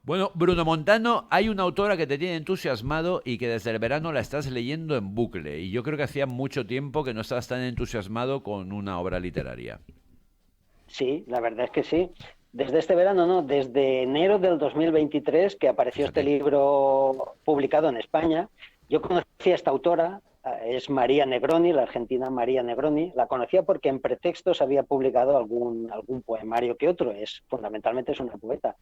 Bueno, Bruno Montano, hay una autora que te tiene entusiasmado y que desde el verano la estás leyendo en bucle. Y yo creo que hacía mucho tiempo que no estabas tan entusiasmado con una obra literaria. Sí, la verdad es que sí. Desde este verano, no, desde enero del 2023 que apareció este Fíjate. libro publicado en España. Yo conocí a esta autora, es María Negroni, la argentina María Negroni. La conocía porque en Pretextos había publicado algún poemario que otro, fundamentalmente es una poeta.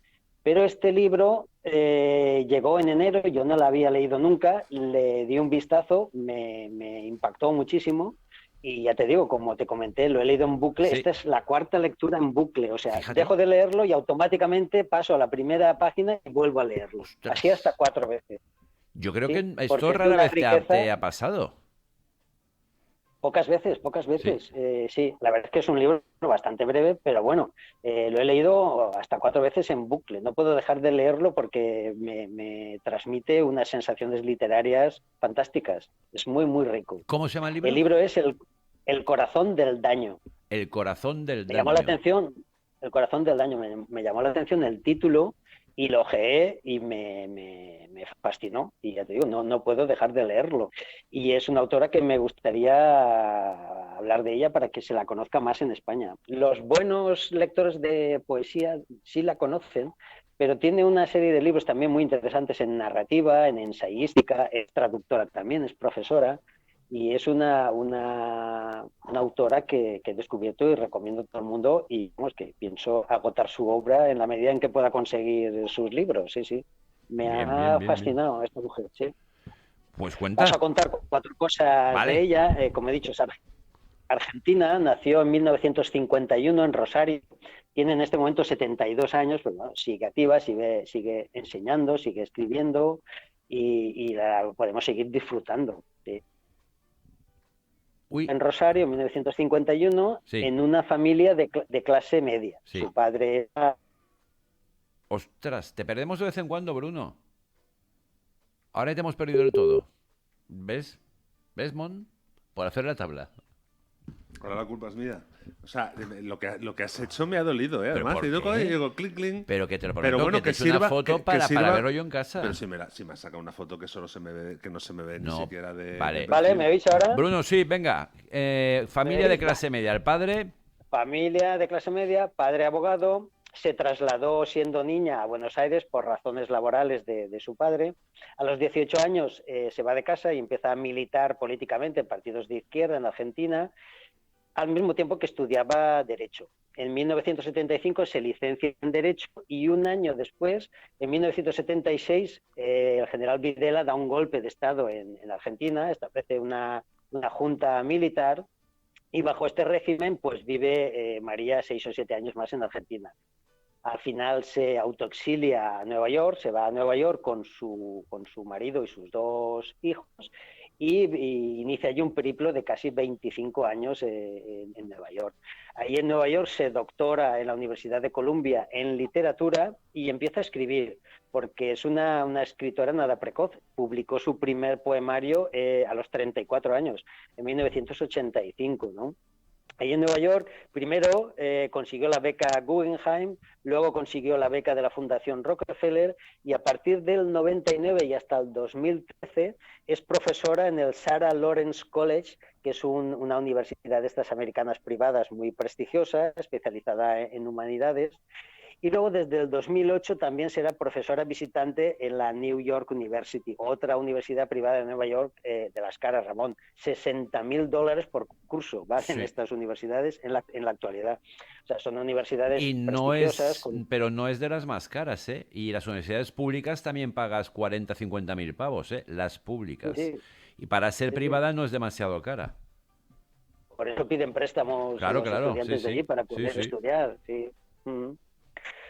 Pero este libro llegó en enero, yo no la había leído nunca, le di un vistazo, me impactó muchísimo y ya te digo, como te comenté, lo he leído en bucle. Sí, Esta es la cuarta lectura en bucle. O sea, fíjate. dejo de leerlo y automáticamente paso a la primera página y vuelvo a leerlo. Así hasta Ostras. 4 veces. Yo creo ¿Sí? que esto Porque es de rara una vez te riqueza. ha pasado. Pocas veces, pocas Sí. veces. Sí, la verdad es que es un libro bastante breve, pero bueno, lo he leído hasta 4 veces en bucle. No puedo dejar de leerlo porque me transmite unas sensaciones literarias fantásticas. Es muy, muy rico. ¿Cómo se llama el El libro? libro es El corazón del daño. El corazón del Me llamó la daño. atención, El corazón del daño, me llamó la atención el título y lo ojeé y me fascinó. Y ya te digo, no puedo dejar de leerlo. Y es una autora que me gustaría hablar de ella para que se la conozca más en España. Los buenos lectores de poesía sí la conocen, pero tiene una serie de libros también muy interesantes en narrativa, en ensayística, es traductora también, es profesora. Y es una autora que he descubierto y recomiendo a todo el mundo y vamos, que pienso agotar su obra en la medida en que pueda conseguir sus libros. Sí, sí. Me Bien, bien, ha bien, bien. fascinado esta mujer, sí. Pues Paso cuenta. a contar 4 cosas de Vale. ella. Como he dicho, es argentina, nació en 1951 en Rosario, tiene en este momento 72 años, pero bueno, sigue activa, sigue enseñando, sigue escribiendo y la podemos seguir disfrutando. Sí. Uy, En Rosario, en 1951, sí, en una familia de clase media. sí. Su padre era. Ostras, te perdemos de vez en cuando, Bruno. Ahora te hemos perdido del todo. ¿Ves? ¿Ves, Mon? Por hacer la tabla. Ahora la culpa es mía. O sea, lo que has hecho me ha dolido, ¿eh? ¿Pero Además, te por digo, y qué? digo, clic, clic. Pero que te lo Pero prometo, que bueno, te que eche una sirva, foto que para sirva. verlo yo en Pero casa. si me has sacado una foto que solo se me ve, que no se me ve ni No, siquiera de vale. ¿Vale? ¿Me perfil. oís ahora? Bruno, sí, venga. ¿Me Familia de oís? Va. clase media. El padre, Familia de clase media, padre abogado, se trasladó siendo niña a Buenos Aires por razones laborales de su padre. A los 18 años se va de casa y empieza a militar políticamente en partidos de izquierda en Argentina, al mismo tiempo que estudiaba Derecho. En 1975 se licencia en Derecho y un año después, en 1976, el general Videla da un golpe de Estado en Argentina, establece una junta militar y bajo este régimen pues vive María 6 o 7 años más en Argentina. Al final se autoexilia a Nueva York, se va a Nueva York con su marido y sus 2 hijos y inicia allí un periplo de casi 25 años en Nueva York. Ahí en Nueva York se doctora en la Universidad de Columbia en literatura y empieza a escribir, porque es una escritora nada precoz. Publicó su primer poemario a los 34 años, en 1985, ¿no? Ahí en Nueva York, primero consiguió la beca Guggenheim, luego consiguió la beca de la Fundación Rockefeller y a partir del 99 y hasta el 2013 es profesora en el Sarah Lawrence College, que es una universidad de estas americanas privadas muy prestigiosa, especializada en humanidades. Y luego desde el 2008 también será profesora visitante en la New York University, otra universidad privada de Nueva York de las caras, Ramón. $60.000 por curso valen sí. estas universidades en la actualidad. O sea, son universidades Y no prestigiosas. es, pero no es de las más caras, ¿eh? Y las universidades públicas también pagas 40, 50 mil pavos, ¿eh? Las Sí, públicas. sí, Y para ser sí. privada no es demasiado cara. Por eso piden préstamos Claro, los claro, sí, estudiantes de allí sí, para sí, poder sí. estudiar. Sí.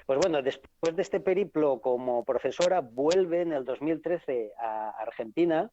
Pues bueno, después de este periplo como profesora, vuelve en el 2013 a Argentina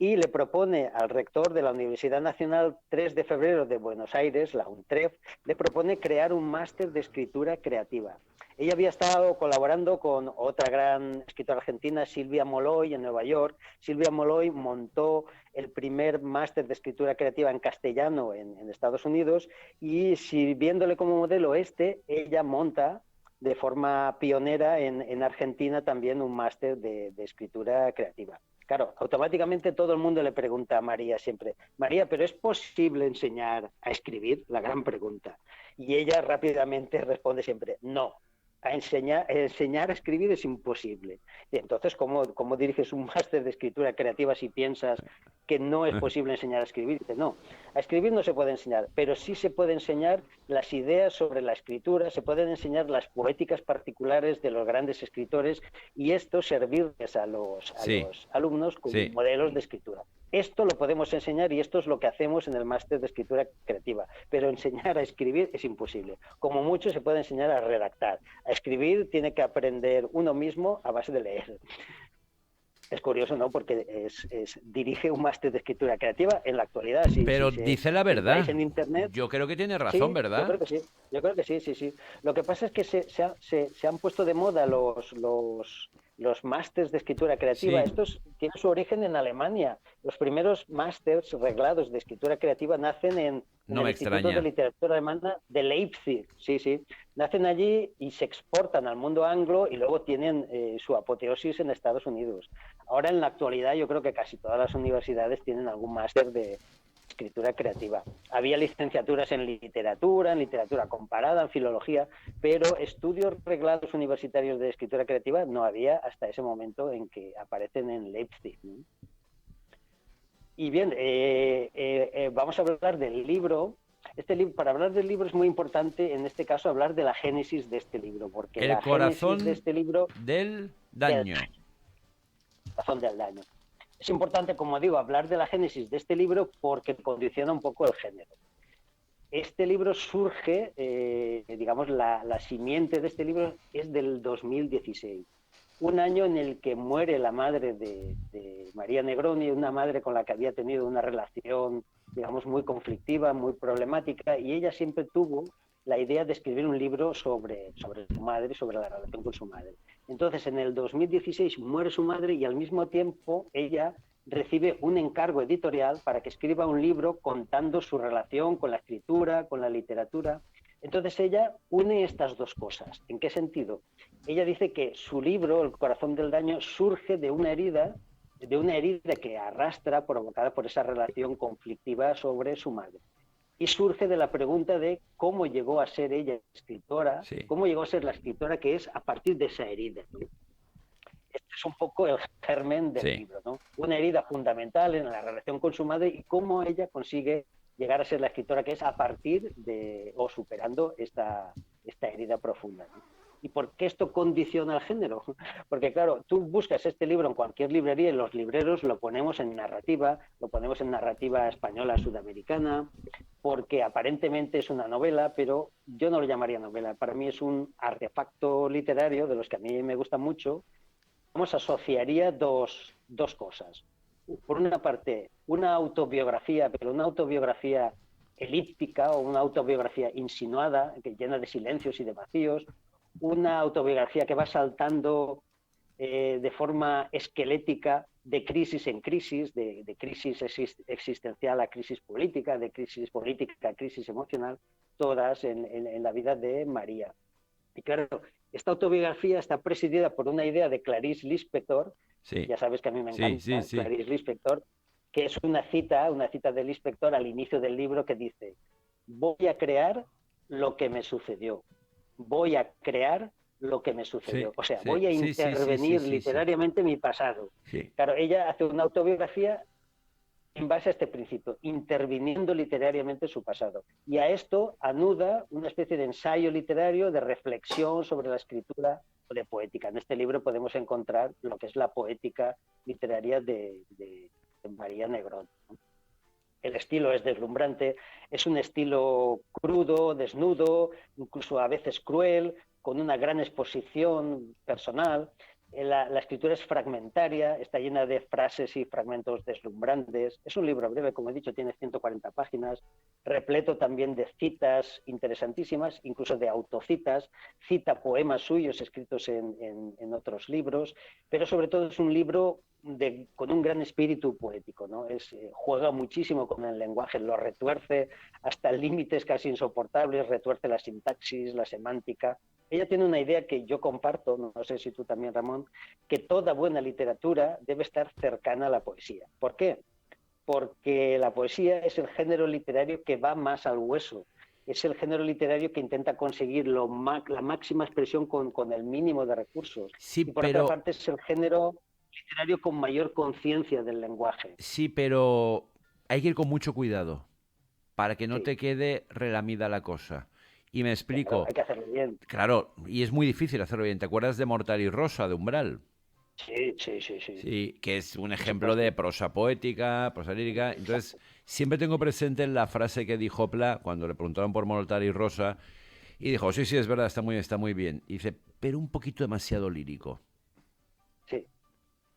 y le propone al rector de la Universidad Nacional 3 de Febrero de Buenos Aires, la UNTREF, le propone crear un máster de escritura creativa. Ella había estado colaborando con otra gran escritora argentina, Silvia Moloy, en Nueva York. Silvia Moloy montó el primer máster de escritura creativa en castellano en Estados Unidos y sirviéndole como modelo ella monta de forma pionera en Argentina también un máster de escritura creativa. Claro, automáticamente todo el mundo le pregunta a María siempre, María, ¿pero es posible enseñar a escribir? La gran pregunta. Y ella rápidamente responde siempre, no. Enseñar a escribir es imposible. Y entonces, ¿cómo diriges un máster de escritura creativa si piensas que no es posible enseñar a escribir? Dice, no, a escribir no se puede enseñar, pero sí se puede enseñar las ideas sobre la escritura, se pueden enseñar las poéticas particulares de los grandes escritores y esto servirles a los alumnos como modelos de escritura. Esto lo podemos enseñar y esto es lo que hacemos en el máster de escritura creativa, pero enseñar a escribir es imposible. Como mucho se puede enseñar a redactar. A escribir tiene que aprender uno mismo a base de leer. Es curioso, ¿no? Porque dirige un máster de escritura creativa en la actualidad. Pero dice la verdad. En internet, yo creo que tiene razón, ¿verdad? Yo creo que sí. Lo que pasa es que se han puesto de moda los másters de escritura creativa. Estos tienen su origen en Alemania. Los primeros másters reglados de escritura creativa nacen en el Instituto de Literatura Alemana de Leipzig. Sí. Nacen allí y se exportan al mundo anglo y luego tienen su apoteosis en Estados Unidos. Ahora, en la actualidad, yo creo que casi todas las universidades tienen algún máster de escritura creativa. Había licenciaturas en literatura comparada, en filología, pero estudios reglados universitarios de escritura creativa no había hasta ese momento en que aparecen en Leipzig, ¿no? Y bien, vamos a hablar del libro. Para hablar del libro es muy importante, en este caso, hablar de la génesis de este libro, porque el corazón de este libro del daño. El corazón del daño. Es importante, como digo, hablar de la génesis de este libro porque condiciona un poco el género. Este libro surge, digamos, la simiente de este libro es del 2016, un año en el que muere la madre de María Negroni, una madre con la que había tenido una relación, digamos, muy conflictiva, muy problemática, y ella siempre tuvo la idea de escribir un libro sobre su madre, sobre la relación con su madre. Entonces, en el 2016 muere su madre y al mismo tiempo ella recibe un encargo editorial para que escriba un libro contando su relación con la escritura, con la literatura. Entonces ella une estas dos cosas. ¿En qué sentido? Ella dice que su libro, El corazón del daño, surge de una herida que arrastra provocada por esa relación conflictiva sobre su madre. Y surge de la pregunta de cómo llegó a ser ella escritora, cómo llegó a ser la escritora que es a partir de esa herida, ¿no? Este es un poco el germen del libro, ¿no? Una herida fundamental en la relación con su madre y cómo ella consigue llegar a ser la escritora que es a partir de o superando esta herida profunda, ¿no? ¿Y por qué esto condiciona el género? Porque claro, tú buscas este libro en cualquier librería y los libreros lo ponemos en narrativa española, sudamericana, porque aparentemente es una novela, pero yo no lo llamaría novela. Para mí es un artefacto literario de los que a mí me gustan mucho. Asociaría dos cosas. Por una parte, una autobiografía, pero una autobiografía elíptica o una autobiografía insinuada, que llena de silencios y de vacíos, una autobiografía que va saltando de forma esquelética de crisis en crisis, de crisis existencial a crisis política, de crisis política a crisis emocional, todas en la vida de María. Y claro, esta autobiografía está presidida por una idea de Clarice Lispector, ya sabes que a mí me encanta Clarice Lispector, que es una cita de Lispector al inicio del libro que dice: voy a crear lo que me sucedió, voy a crear lo que me sucedió, o sea, voy a intervenir literariamente mi pasado. Claro, ella hace una autobiografía en base a este principio, interviniendo literariamente su pasado. Y a esto anuda una especie de ensayo literario, de reflexión sobre la escritura o de poética. En este libro podemos encontrar lo que es la poética literaria de María Negroni, ¿no? El estilo es deslumbrante, es un estilo crudo, desnudo, incluso a veces cruel, con una gran exposición personal. La escritura es fragmentaria, está llena de frases y fragmentos deslumbrantes. Es un libro breve, como he dicho, tiene 140 páginas, repleto también de citas interesantísimas, incluso de autocitas, cita poemas suyos escritos en otros libros, pero sobre todo es un libro con un gran espíritu poético, ¿no? Juega muchísimo con el lenguaje, lo retuerce hasta límites casi insoportables, retuerce la sintaxis, la semántica. Ella tiene una idea que yo comparto, no sé si tú también, Ramón, que toda buena literatura debe estar cercana a la poesía. ¿Por qué? Porque la poesía es el género literario que va más al hueso. Es el género literario que intenta conseguir la máxima expresión con el mínimo de recursos. Sí, Y por otra parte es el género literario con mayor conciencia del lenguaje. Sí, pero hay que ir con mucho cuidado para que no Sí. te quede relamida la cosa. Y me explico. Claro, hay que hacerlo bien. Claro, y es muy difícil hacerlo bien. ¿Te acuerdas de Mortal y Rosa, de Umbral? Sí. Sí, que es un ejemplo de prosa poética, prosa lírica. Entonces, siempre tengo presente la frase que dijo Pla cuando le preguntaron por Mortal y Rosa. Y dijo, sí, es verdad, está muy bien. Y dice, pero un poquito demasiado lírico. Sí.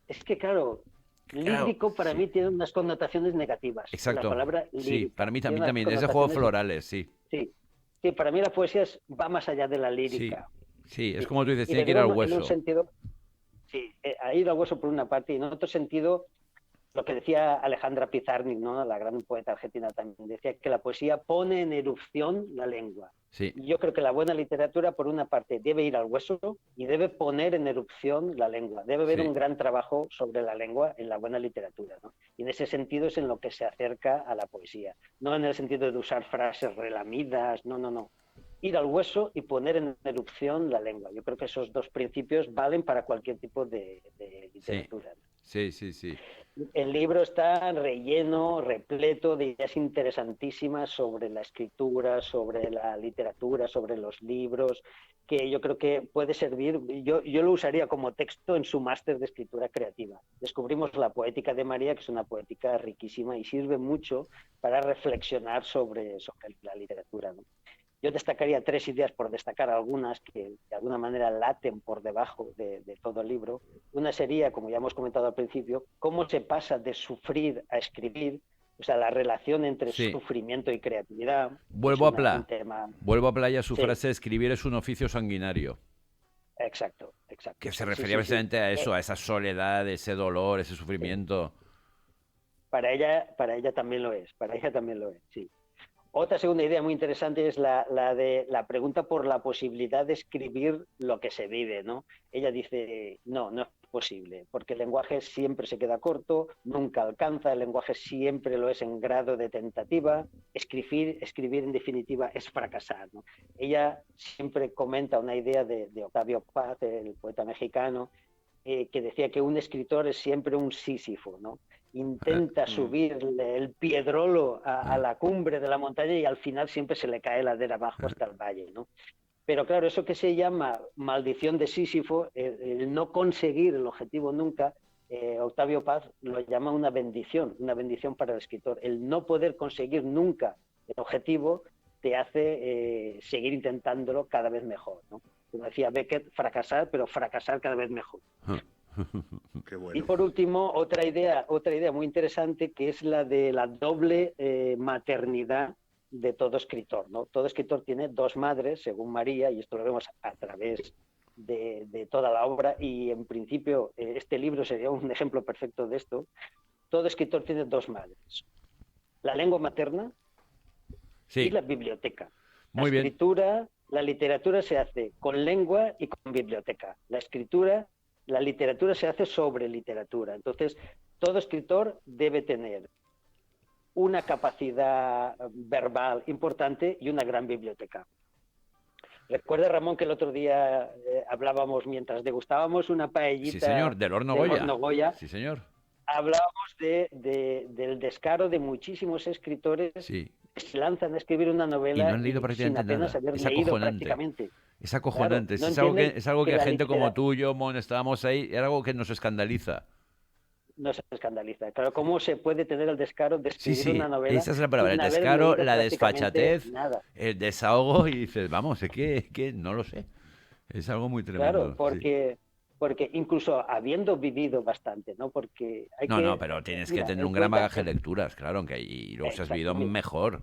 Es que, claro, Claro, lírico para sí. mí tiene unas connotaciones negativas. Exacto. La palabra Sí, lírica. para mí Tiene unas también. Es de juegos connotaciones. florales, sí. Sí. Sí, para mí la poesía va más allá de la Sí, lírica. sí, es Sí. como tú dices, Y tiene lo que ir digo al en un hueso. sentido, sí, ha ido al hueso por una parte y en otro sentido, lo que decía Alejandra Pizarnik, ¿no? La gran poeta argentina también, decía que la poesía pone en erupción la lengua. Sí, Y yo creo que la buena literatura, por una parte, debe ir al hueso y debe poner en erupción la lengua. Debe haber sí. un gran trabajo sobre la lengua en la buena literatura, ¿no? Y en ese sentido es en lo que se acerca a la poesía. No en el sentido de usar frases relamidas, no. Ir al hueso y poner en erupción la lengua. Yo creo que esos dos principios valen para cualquier tipo de Sí, literatura. sí. El libro está relleno, repleto de ideas interesantísimas sobre la escritura, sobre la literatura, sobre los libros, que yo creo que puede servir. Yo lo usaría como texto en su máster de escritura creativa. Descubrimos la poética de María, que es una poética riquísima y sirve mucho para reflexionar sobre la literatura, ¿no? Yo destacaría 3 ideas, por destacar algunas que de alguna manera laten por debajo de todo el libro. Una sería, como ya hemos comentado al principio, cómo se pasa de sufrir a escribir, o sea, la relación entre Sí. sufrimiento y creatividad, que es Vuelvo a un Pla. tema... Vuelvo a Pla y a su Sí, frase, escribir es un oficio sanguinario. exacto. Que se Sí. refería precisamente a eso, a esa soledad, ese dolor, ese Sí. sufrimiento. Para ella también lo es, sí. Otra segunda idea muy interesante es la de la pregunta por la posibilidad de escribir lo que se vive, ¿no? Ella dice, no es posible, porque el lenguaje siempre se queda corto, nunca alcanza, el lenguaje siempre lo es en grado de tentativa, escribir en definitiva es fracasar, ¿no? Ella siempre comenta una idea de Octavio Paz, el poeta mexicano, que decía que un escritor es siempre un Sísifo, ¿no? Intenta subir el piedrolo a la cumbre de la montaña y al final siempre se le cae ladera abajo hasta el valle, ¿no? Pero claro, eso que se llama maldición de Sísifo, el no conseguir el objetivo nunca, Octavio Paz lo llama una bendición para el escritor. El no poder conseguir nunca el objetivo te hace seguir intentándolo cada vez mejor, ¿no? Como decía Beckett, fracasar, pero fracasar cada vez mejor. Qué bueno. Y por último, otra idea muy interesante, que es la de la doble maternidad de todo escritor, ¿no? Todo escritor tiene 2 madres, según María, y esto lo vemos a través de toda la obra, y en principio este libro sería un ejemplo perfecto de esto. Todo escritor tiene 2 madres: la lengua materna y Sí, la biblioteca. muy bien. La literatura se hace con lengua y con biblioteca. La literatura se hace sobre literatura. Entonces, todo escritor debe tener una capacidad verbal importante y una gran biblioteca. Recuerda, Ramón, que el otro día hablábamos, mientras degustábamos una Sí, paellita señor, del horno del Goya. horno Goya, Sí, señor. hablábamos del descaro de muchísimos escritores Sí. que se lanzan a escribir una Y no novela han leído sin prácticamente apenas nada. haber Es leído acojonante. prácticamente. Es acojonante. Claro, no Es algo entienden es algo que que a la gente como literatura tú, yo, Mon, estábamos ahí, era algo que nos escandaliza. no se escandaliza. Claro, ¿cómo se puede tener el descaro de Sí, escribir una sí, novela esa es la palabra, el sin haber descaro, leído la prácticamente desfachatez, nada? el desahogo y dices, vamos, es que no lo sé. Es algo muy Claro, tremendo, sí. porque incluso habiendo vivido bastante, ¿no? Porque hay No, que, pero tienes que mira, tener el un gran poeta, bagaje de lecturas, claro, aunque y luego si has exacto, vivido mejor.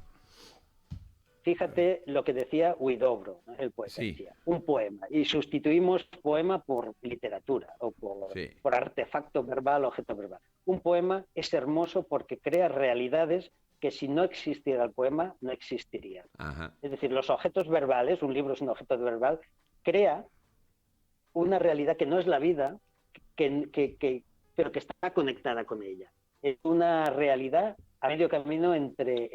Fíjate lo que decía Huidobro, ¿no? El poeta, Sí. decía, un poema, y sustituimos poema por literatura o Sí. por artefacto verbal, objeto verbal. Un poema es hermoso porque crea realidades que si no existiera el poema no existirían. Ajá. Es decir, los objetos verbales, un libro es un objeto verbal, crea una realidad que no es la vida, pero que está conectada con ella. Es una realidad a medio camino entre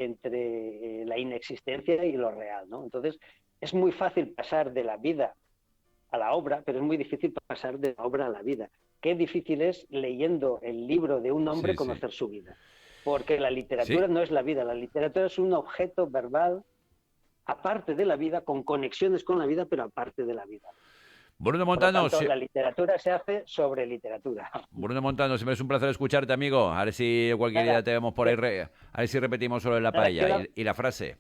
la inexistencia y lo real, ¿no? Entonces, es muy fácil pasar de la vida a la obra, pero es muy difícil pasar de la obra a la vida. Qué difícil es, leyendo el libro de un hombre, Sí, sí. conocer su vida. Porque la literatura Sí. no es la vida, la literatura es un objeto verbal aparte de la vida, con conexiones con la vida, pero aparte de la vida. Bruno Por lo Montano, tanto, la literatura se hace sobre literatura. Bruno Montano, siempre es un placer escucharte, amigo. A ver si cualquier día te vemos por ahí. A ver si repetimos solo en la paella. Y la frase.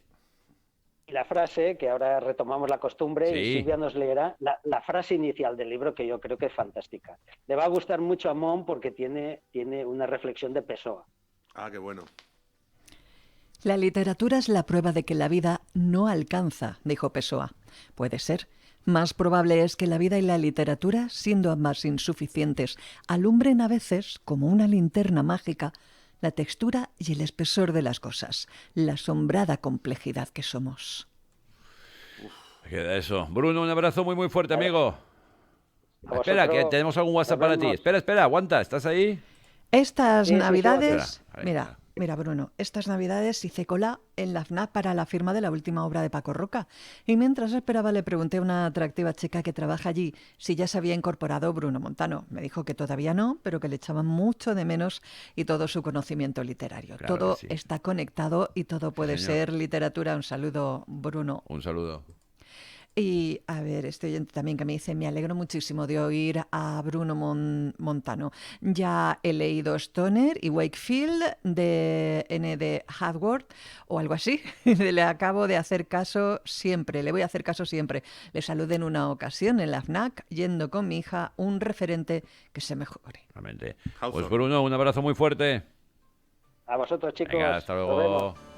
Y la frase, que ahora retomamos la costumbre, Sí. y Silvia nos leerá la frase inicial del libro, que yo creo que es fantástica. Le va a gustar mucho a Mon porque tiene una reflexión de Pessoa. Ah, qué bueno. La literatura es la prueba de que la vida no alcanza, dijo Pessoa. Puede ser. Más probable es que la vida y la literatura, siendo ambas insuficientes, alumbren a veces, como una linterna mágica, la textura y el espesor de las cosas, la asombrada complejidad que somos. Queda eso. Bruno, un abrazo muy, muy fuerte, amigo. A Espera, vosotros, que tenemos algún WhatsApp nos para ti. vemos. Espera, aguanta. ¿Estás ahí? Estas Sí, Navidades, Espera, mira, Bruno, estas Navidades hice cola en la FNAC para la firma de la última obra de Paco Roca. Y mientras esperaba le pregunté a una atractiva chica que trabaja allí si ya se había incorporado Bruno Montano. Me dijo que todavía no, pero que le echaban mucho de menos y todo su conocimiento literario. Claro Todo que sí. está conectado y todo puede señor. ser literatura. Un saludo, Bruno. Un saludo. Y a ver, este oyente también que me dice, me alegro muchísimo de oír a Bruno Montano. Ya he leído Stoner y Wakefield de N.D. Hadworth o algo así. Le acabo de hacer caso siempre, le voy a hacer caso siempre. Le saludé en una ocasión en la FNAC, yendo con mi hija, un referente que se mejore. Realmente. Hawthorne. Pues Bruno, un abrazo muy fuerte. A vosotros, chicos. Venga, hasta Nos luego. vemos.